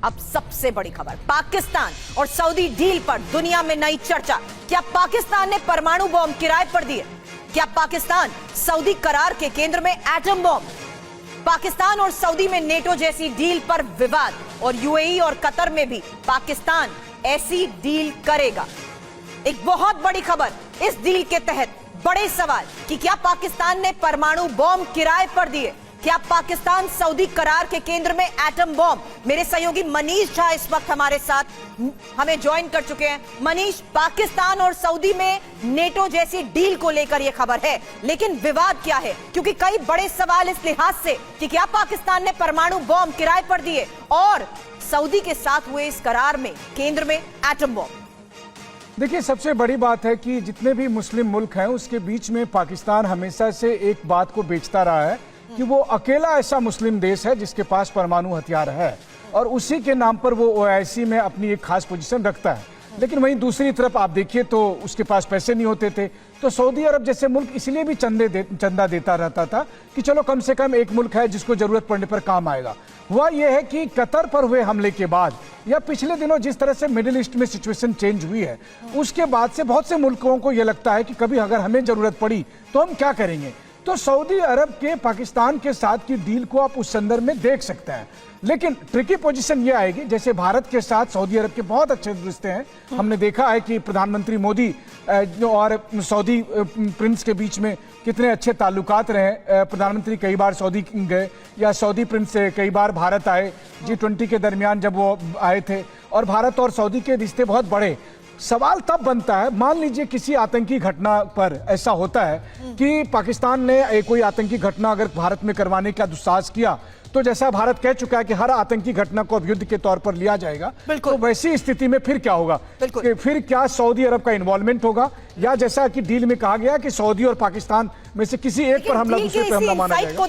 अब सबसे बड़ी खबर, पाकिस्तान और सऊदी डील पर दुनिया में नई चर्चा। क्या पाकिस्तान ने परमाणु बॉम्ब किराए पर दिए? क्या पाकिस्तान सऊदी करार के केंद्र में एटम बॉम्ब? पाकिस्तान और सऊदी में नेटो जैसी डील पर विवाद और यूएई और कतर में भी पाकिस्तान ऐसी डील करेगा। एक बहुत बड़ी खबर, इस डील के तहत बड़े सवाल कि क्या पाकिस्तान ने परमाणु बॉम्ब किराए पर दिए? क्या पाकिस्तान सऊदी करार के केंद्र में एटम बॉम्ब? मेरे सहयोगी मनीष झा इस वक्त हमारे साथ हमें ज्वाइन कर चुके हैं। मनीष, पाकिस्तान और सऊदी में नेटो जैसी डील को लेकर यह खबर है, लेकिन विवाद क्या है? क्योंकि कई बड़े सवाल इस लिहाज से कि क्या पाकिस्तान ने परमाणु बॉम्ब किराए पर दिए और सऊदी के साथ हुए इस करार में केंद्र में एटम बॉम्ब। देखिए, सबसे बड़ी बात है कि जितने भी मुस्लिम मुल्क हैं उसके बीच में पाकिस्तान हमेशा से एक बात को बेचता रहा है कि वो अकेला ऐसा मुस्लिम देश है जिसके पास परमाणु हथियार है और उसी के नाम पर वो ओआईसी में अपनी एक खास पोजीशन रखता है। लेकिन वहीं दूसरी तरफ आप देखिए तो उसके पास पैसे नहीं होते थे, तो सऊदी अरब जैसे मुल्क इसलिए भी चंदा देता रहता था कि चलो कम से कम एक मुल्क है जिसको जरूरत पड़ने पर काम आएगा। हुआ यह है कि कतर पर हुए हमले के बाद या पिछले दिनों जिस तरह से मिडिल ईस्ट में सिचुएशन चेंज हुई है, उसके बाद से बहुत से मुल्कों को यह लगता है कि कभी अगर हमें जरूरत पड़ी तो हम क्या करेंगे। तो सऊदी अरब के पाकिस्तान के साथ की डील को आप उस संदर्भ में देख सकते हैं, लेकिन ट्रिकी पोजीशन ये आएगी, जैसे भारत के साथ सऊदी अरब के बहुत अच्छे रिश्ते हैं। हमने देखा है कि प्रधानमंत्री मोदी और सऊदी प्रिंस के बीच में कितने अच्छे ताल्लुकात रहे। प्रधानमंत्री कई बार सऊदी गए या सऊदी प्रिंस से कई बार भारत आए G20 के दरमियान जब वो आए थे, और भारत और सऊदी के रिश्ते बहुत बड़े। सवाल तब बनता है, मान लीजिए किसी आतंकी घटना पर ऐसा होता है कि पाकिस्तान ने कोई आतंकी घटना अगर भारत में करवाने का दुस्साहस किया, तो जैसा भारत कह चुका है कि हर आतंकी घटना को अब युद्ध के तौर पर लिया जाएगा, तो वैसी स्थिति में फिर क्या होगा? कि फिर क्या सऊदी अरब का इन्वॉल्वमेंट होगा, या जैसा कि डील में कहा गया कि सऊदी और पाकिस्तान में से किसी एक पर हमला दूसरे पर हमला माना जाएगा?